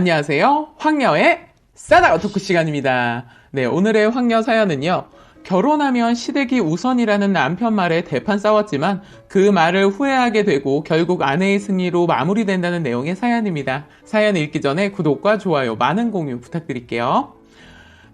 안녕하세요. 황녀의 싸다가 토크 시간입니다. 네, 오늘의 황녀 사연은요. 결혼하면 시댁이 우선이라는 남편 말에 대판 싸웠지만 그 말을 후회하게 되고 결국 아내의 승리로 마무리된다는 내용의 사연입니다. 사연 읽기 전에 구독과 좋아요, 많은 공유 부탁드릴게요.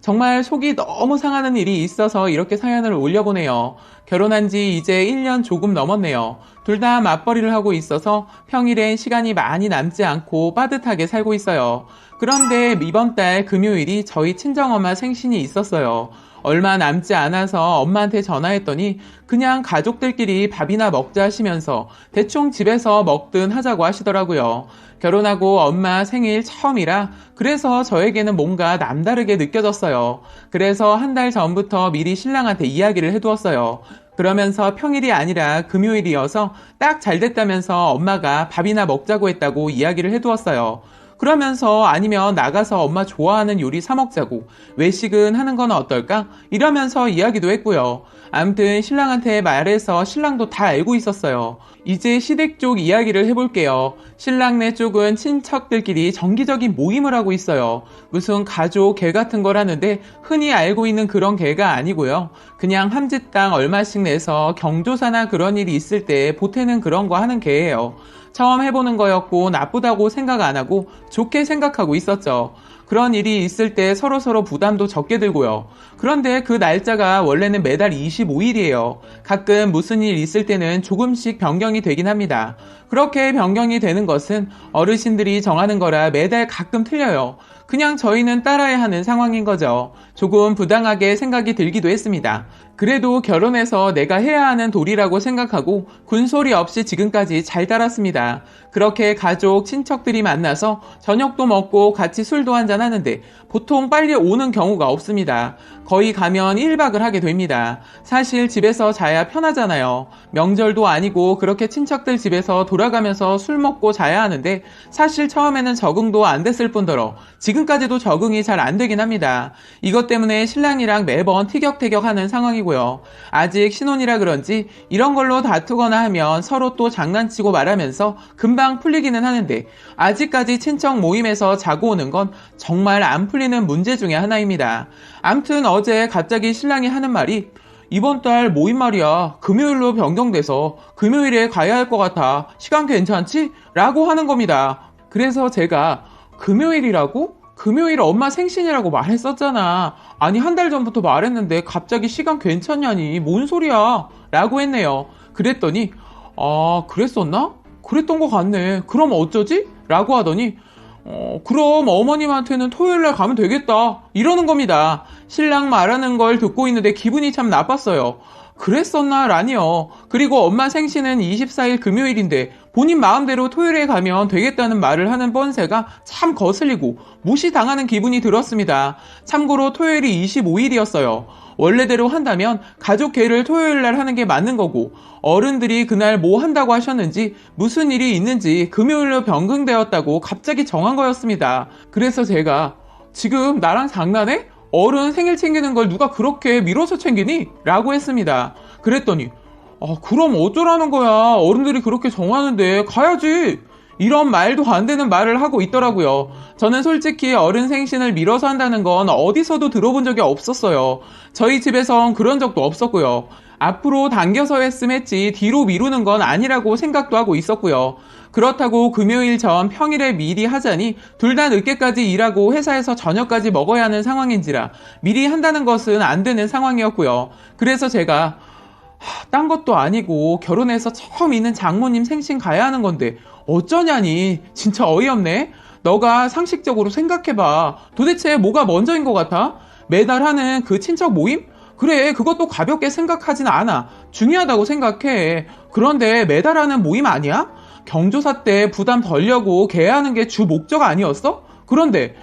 정말 속이 너무 상하는 일이 있어서 이렇게 사연을 올려보네요. 결혼한 지 이제 1년 조금 넘었네요. 둘 다 맞벌이를 하고 있어서 평일엔 시간이 많이 남지 않고 빠듯하게 살고 있어요. 그런데 이번 달 금요일이 저희 친정엄마 생신이 있었어요. 얼마 남지 않아서 엄마한테 전화했더니 그냥 가족들끼리 밥이나 먹자 하시면서 대충 집에서 먹든 하자고 하시더라고요. 결혼하고 엄마 생일 처음이라 그래서 저에게는 뭔가 남다르게 느껴졌어요. 그래서 한 달 전부터 미리 신랑한테 이야기를 해두었어요. 그러면서 평일이 아니라 금요일이어서 딱 잘 됐다면서 엄마가 밥이나 먹자고 했다고 이야기를 해두었어요. 그러면서 아니면 나가서 엄마 좋아하는 요리 사 먹자고 외식은 하는 건 어떨까? 이러면서 이야기도 했고요. 아무튼 신랑한테 말해서 신랑도 다 알고 있었어요. 이제 시댁 쪽 이야기를 해볼게요. 신랑네 쪽은 친척들끼리 정기적인 모임을 하고 있어요. 무슨 가족 개 같은 걸 하는데 흔히 알고 있는 그런 개가 아니고요. 그냥 함지땅 얼마씩 내서 경조사나 그런 일이 있을 때 보태는 그런 거 하는 개예요. 처음 해보는 거였고 나쁘다고 생각 안 하고 좋게 생각하고 있었죠. 그런 일이 있을 때 서로서로 부담도 적게 들고요. 그런데 그 날짜가 원래는 매달 25일이에요. 가끔 무슨 일 있을 때는 조금씩 변경이 되긴 합니다. 그렇게 변경이 되는 것은 어르신들이 정하는 거라 매달 가끔 틀려요. 그냥 저희는 따라야 하는 상황인 거죠. 조금 부당하게 생각이 들기도 했습니다. 그래도 결혼해서 내가 해야 하는 도리라고 생각하고 군소리 없이 지금까지 잘 따랐습니다. 그렇게 가족, 친척들이 만나서 저녁도 먹고 같이 술도 한잔 하는데 보통 빨리 오는 경우가 없습니다. 거의 가면 1박을 하게 됩니다. 사실 집에서 자야 편하잖아요. 명절도 아니고 그렇게 친척들 집에서 돌아가면서 술 먹고 자야 하는데 사실 처음에는 적응도 안 됐을 뿐더러 지금까지도 적응이 잘 안 되긴 합니다. 이것 때문에 신랑이랑 매번 티격태격하는 상황이고요. 아직 신혼이라 그런지 이런 걸로 다투거나 하면 서로 또 장난치고 말하면서 금방 풀리기는 하는데 아직까지 친척 모임에서 자고 오는 건 정말 안 풀리는 문제 중에 하나입니다. 암튼 어제 갑자기 신랑이 하는 말이 이번 달 모임 말이야 금요일로 변경돼서 금요일에 가야 할 것 같아. 시간 괜찮지? 라고 하는 겁니다. 그래서 제가 금요일이라고? 금요일 엄마 생신이라고 말했었잖아. 아니 한 달 전부터 말했는데 갑자기 시간 괜찮냐니 뭔 소리야 라고 했네요. 그랬더니 그랬었나? 그랬던 것 같네. 그럼 어쩌지? 라고 하더니 그럼 어머님한테는 토요일날 가면 되겠다 이러는 겁니다. 신랑 말하는 걸 듣고 있는데 기분이 참 나빴어요. 그랬었나? 라니요. 그리고 엄마 생신은 24일 금요일인데 본인 마음대로 토요일에 가면 되겠다는 말을 하는 뻔세가 참 거슬리고 무시당하는 기분이 들었습니다. 참고로 토요일이 25일이었어요. 원래대로 한다면 가족 회를 토요일날 하는 게 맞는 거고 어른들이 그날 뭐 한다고 하셨는지 무슨 일이 있는지 금요일로 변경되었다고 갑자기 정한 거였습니다. 그래서 제가 지금 나랑 장난해? 어른 생일 챙기는 걸 누가 그렇게 밀어서 챙기니? 라고 했습니다. 그랬더니 그럼 어쩌라는 거야. 어른들이 그렇게 정하는데 가야지. 이런 말도 안 되는 말을 하고 있더라고요. 저는 솔직히 어른 생신을 미뤄서 한다는 건 어디서도 들어본 적이 없었어요. 저희 집에선 그런 적도 없었고요. 앞으로 당겨서 했음 했지 뒤로 미루는 건 아니라고 생각도 하고 있었고요. 그렇다고 금요일 전 평일에 미리 하자니 둘 다 늦게까지 일하고 회사에서 저녁까지 먹어야 하는 상황인지라 미리 한다는 것은 안 되는 상황이었고요. 그래서 제가 딴 것도 아니고 결혼해서 처음 있는 장모님 생신 가야 하는 건데 어쩌냐니. 진짜 어이없네. 너가 상식적으로 생각해봐. 도대체 뭐가 먼저인 것 같아? 매달 하는 그 친척 모임? 그래, 그것도 가볍게 생각하진 않아. 중요하다고 생각해. 그런데 매달 하는 모임 아니야? 경조사 때 부담 덜려고 개하는 게 주 목적 아니었어? 그런데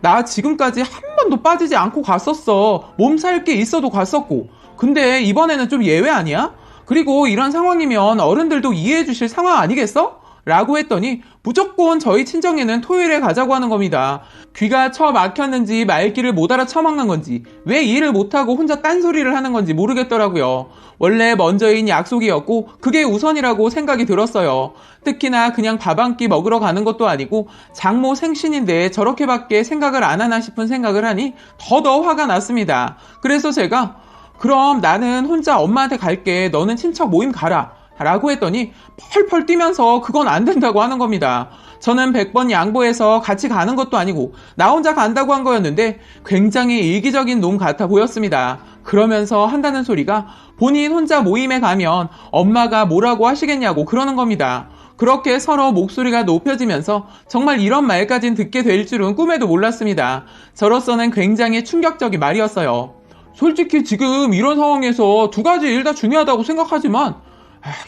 나 지금까지 한 번도 빠지지 않고 갔었어. 몸살 게 있어도 갔었고. 근데 이번에는 좀 예외 아니야? 그리고 이런 상황이면 어른들도 이해해 주실 상황 아니겠어? 라고 했더니 무조건 저희 친정에는 토요일에 가자고 하는 겁니다. 귀가 처막혔는지 말귀를 못 알아쳐먹는 건지 왜 이해를 못하고 혼자 딴소리를 하는 건지 모르겠더라고요. 원래 먼저인 약속이었고 그게 우선이라고 생각이 들었어요. 특히나 그냥 밥 한 끼 먹으러 가는 것도 아니고 장모 생신인데 저렇게밖에 생각을 안 하나 싶은 생각을 하니 더더 화가 났습니다. 그래서 제가 그럼 나는 혼자 엄마한테 갈게. 너는 친척 모임 가라. 라고 했더니 펄펄 뛰면서 그건 안 된다고 하는 겁니다. 저는 100번 양보해서 같이 가는 것도 아니고 나 혼자 간다고 한 거였는데 굉장히 이기적인 놈 같아 보였습니다. 그러면서 한다는 소리가 본인 혼자 모임에 가면 엄마가 뭐라고 하시겠냐고 그러는 겁니다. 그렇게 서로 목소리가 높여지면서 정말 이런 말까진 듣게 될 줄은 꿈에도 몰랐습니다. 저로서는 굉장히 충격적인 말이었어요. 솔직히 지금 이런 상황에서 두 가지 일 다 중요하다고 생각하지만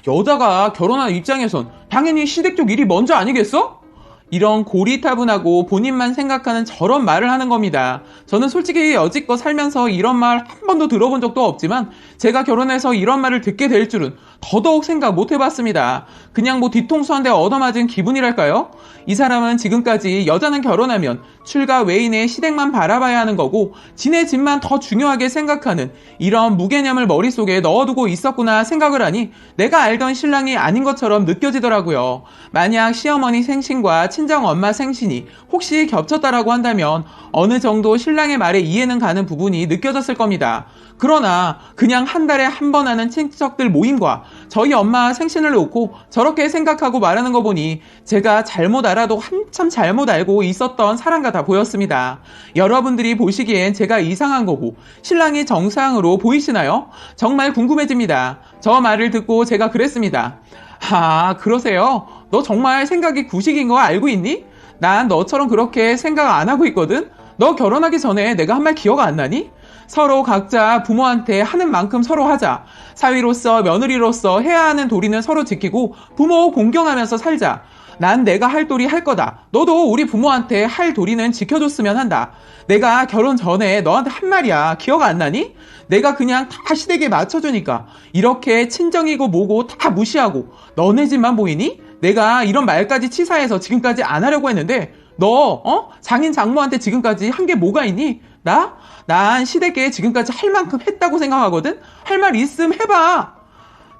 여자가 결혼한 입장에선 당연히 시댁 쪽 일이 먼저 아니겠어? 이런 고리타분하고 본인만 생각하는 저런 말을 하는 겁니다. 저는 솔직히 여지껏 살면서 이런 말 한 번도 들어본 적도 없지만 제가 결혼해서 이런 말을 듣게 될 줄은 더더욱 생각 못 해봤습니다. 그냥 뭐 뒤통수 한 대 얻어맞은 기분이랄까요? 이 사람은 지금까지 여자는 결혼하면 출가 외인의 시댁만 바라봐야 하는 거고 지네 집만 더 중요하게 생각하는 이런 무개념을 머릿속에 넣어두고 있었구나 생각을 하니 내가 알던 신랑이 아닌 것처럼 느껴지더라고요. 만약 시어머니 생신과 친정엄마 생신이 혹시 겹쳤다라고 한다면 어느 정도 신랑의 말에 이해는 가는 부분이 느껴졌을 겁니다. 그러나 그냥 한 달에 한 번 하는 친척들 모임과 저희 엄마 생신을 놓고 저렇게 생각하고 말하는 거 보니 제가 잘못 알아도 한참 잘못 알고 있었던 사람 같아 보였습니다. 여러분들이 보시기엔 제가 이상한 거고 신랑이 정상으로 보이시나요? 정말 궁금해집니다. 저 말을 듣고 제가 그랬습니다. 아, 그러세요? 너 정말 생각이 구식인 거 알고 있니? 난 너처럼 그렇게 생각 안 하고 있거든? 너 결혼하기 전에 내가 한 말 기억 안 나니? 서로 각자 부모한테 하는 만큼 서로 하자. 사위로서 며느리로서 해야 하는 도리는 서로 지키고 부모 공경하면서 살자. 난 내가 할 도리 할 거다. 너도 우리 부모한테 할 도리는 지켜줬으면 한다. 내가 결혼 전에 너한테 한 말이야. 기억 안 나니? 내가 그냥 다 시댁에 맞춰주니까 이렇게 친정이고 뭐고 다 무시하고 너네 집만 보이니? 내가 이런 말까지 치사해서 지금까지 안 하려고 했는데 너 장인 장모한테 지금까지 한 게 뭐가 있니? 난 시댁에 지금까지 할 만큼 했다고 생각하거든? 할 말 있음 해봐.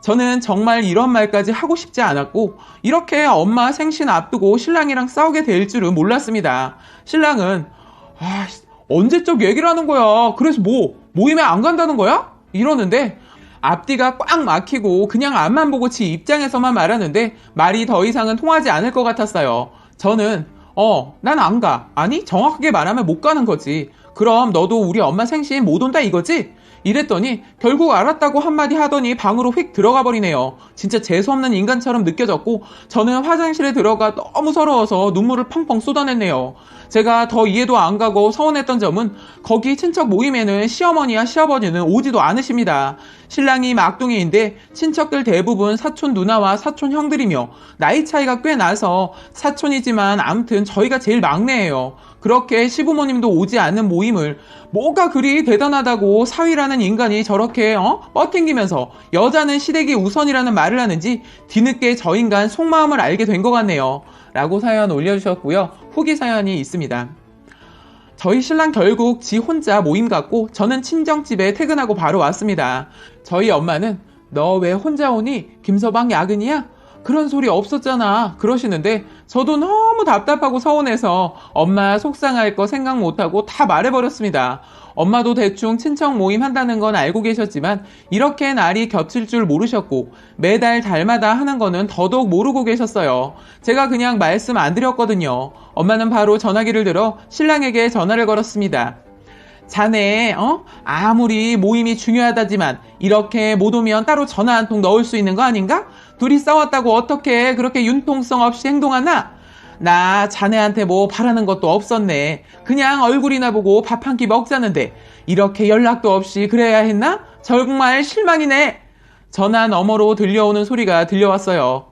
저는 정말 이런 말까지 하고 싶지 않았고 이렇게 엄마 생신 앞두고 신랑이랑 싸우게 될 줄은 몰랐습니다. 신랑은 언제적 얘기를 하는 거야. 그래서 모임에 안 간다는 거야? 이러는데 앞뒤가 꽉 막히고 그냥 앞만 보고 지 입장에서만 말하는데 말이 더 이상은 통하지 않을 것 같았어요. 저는 난 안 가. 아니 정확하게 말하면 못 가는 거지. 그럼 너도 우리 엄마 생신 못 온다 이거지? 이랬더니 결국 알았다고 한마디 하더니 방으로 휙 들어가 버리네요. 진짜 재수없는 인간처럼 느껴졌고 저는 화장실에 들어가 너무 서러워서 눈물을 펑펑 쏟아냈네요. 제가 더 이해도 안 가고 서운했던 점은 거기 친척 모임에는 시어머니와 시아버지는 오지도 않으십니다. 신랑이 막둥이인데 친척들 대부분 사촌 누나와 사촌 형들이며 나이 차이가 꽤 나서 사촌이지만 아무튼 저희가 제일 막내예요. 그렇게 시부모님도 오지 않는 모임을 뭐가 그리 대단하다고 사위라는 인간이 저렇게 뻗팅기면서 여자는 시댁이 우선이라는 말을 하는지 뒤늦게 저 인간 속마음을 알게 된 것 같네요. 라고 사연 올려주셨고요. 후기 사연이 있습니다. 저희 신랑 결국 지 혼자 모임 갔고 저는 친정집에 퇴근하고 바로 왔습니다. 저희 엄마는 너 왜 혼자 오니? 김서방 야근이야? 그런 소리 없었잖아 그러시는데 저도 너무 답답하고 서운해서 엄마 속상할 거 생각 못하고 다 말해버렸습니다. 엄마도 대충 친척 모임 한다는 건 알고 계셨지만 이렇게 날이 겹칠 줄 모르셨고 매달 달마다 하는 거는 더더욱 모르고 계셨어요. 제가 그냥 말씀 안 드렸거든요. 엄마는 바로 전화기를 들어 신랑에게 전화를 걸었습니다. 자네 아무리 모임이 중요하다지만 이렇게 못 오면 따로 전화 한 통 넣을 수 있는 거 아닌가? 둘이 싸웠다고 어떻게 그렇게 융통성 없이 행동하나? 나 자네한테 뭐 바라는 것도 없었네. 그냥 얼굴이나 보고 밥 한 끼 먹자는데 이렇게 연락도 없이 그래야 했나? 정말 실망이네. 전화 너머로 들려오는 소리가 들려왔어요.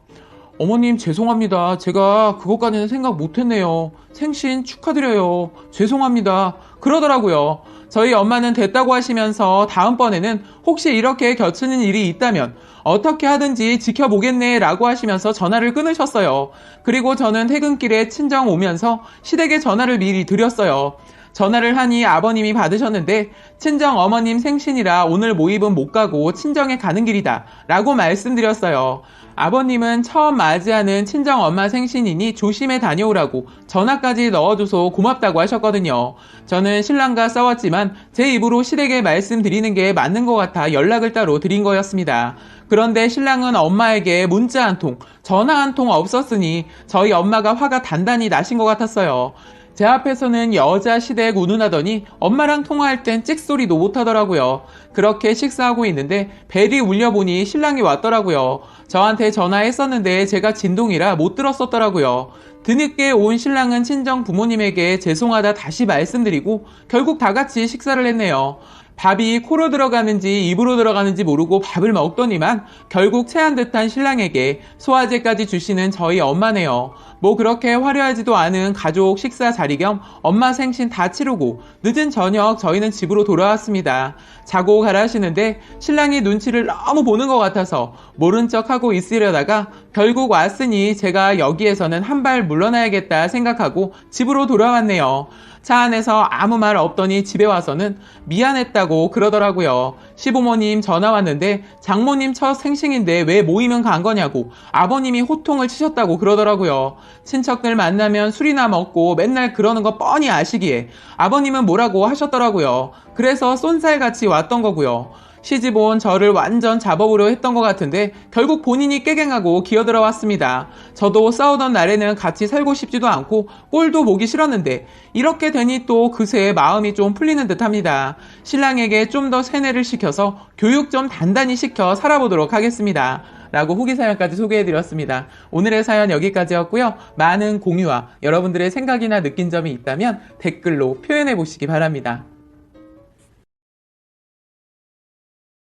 어머님 죄송합니다. 제가 그것까지는 생각 못했네요. 생신 축하드려요. 죄송합니다. 그러더라고요. 저희 엄마는 됐다고 하시면서 다음번에는 혹시 이렇게 겹치는 일이 있다면 어떻게 하든지 지켜보겠네 라고 하시면서 전화를 끊으셨어요. 그리고 저는 퇴근길에 친정 오면서 시댁에 전화를 미리 드렸어요. 전화를 하니 아버님이 받으셨는데 친정 어머님 생신이라 오늘 모임은 못 가고 친정에 가는 길이다 라고 말씀드렸어요. 아버님은 처음 맞이하는 친정 엄마 생신이니 조심해 다녀오라고 전화까지 넣어줘서 고맙다고 하셨거든요. 저는 신랑과 싸웠지만 제 입으로 시댁에 말씀드리는 게 맞는 것 같아 연락을 따로 드린 거였습니다. 그런데 신랑은 엄마에게 문자 한 통, 전화 한 통 없었으니 저희 엄마가 화가 단단히 나신 것 같았어요. 제 앞에서는 여자 시댁 운운하더니 엄마랑 통화할 땐 찍소리도 못하더라고요. 그렇게 식사하고 있는데 벨이 울려보니 신랑이 왔더라고요. 저한테 전화했었는데 제가 진동이라 못 들었었더라고요. 뒤늦게 온 신랑은 친정 부모님에게 죄송하다 다시 말씀드리고 결국 다 같이 식사를 했네요. 밥이 코로 들어가는지 입으로 들어가는지 모르고 밥을 먹더니만 결국 체한 듯한 신랑에게 소화제까지 주시는 저희 엄마네요. 뭐 그렇게 화려하지도 않은 가족 식사 자리 겸 엄마 생신 다 치르고 늦은 저녁 저희는 집으로 돌아왔습니다. 자고 가라 하시는데 신랑이 눈치를 너무 보는 것 같아서 모른 척하고 있으려다가 결국 왔으니 제가 여기에서는 한 발 물러나야겠다 생각하고 집으로 돌아왔네요. 차 안에서 아무 말 없더니 집에 와서는 미안했다고 그러더라고요. 시부모님 전화 왔는데 장모님 첫 생신인데 왜 모이면 간 거냐고 아버님이 호통을 치셨다고 그러더라고요. 친척들 만나면 술이나 먹고 맨날 그러는 거 뻔히 아시기에 아버님은 뭐라고 하셨더라고요. 그래서 쏜살같이 왔던 거고요. 시집 온 저를 완전 잡아보려 했던 것 같은데 결국 본인이 깨갱하고 기어들어왔습니다. 저도 싸우던 날에는 같이 살고 싶지도 않고 꼴도 보기 싫었는데 이렇게 되니 또 그새 마음이 좀 풀리는 듯합니다. 신랑에게 좀 더 세뇌를 시켜서 교육 좀 단단히 시켜 살아보도록 하겠습니다. 라고 후기 사연까지 소개해드렸습니다. 오늘의 사연 여기까지였고요. 많은 공유와 여러분들의 생각이나 느낀 점이 있다면 댓글로 표현해보시기 바랍니다.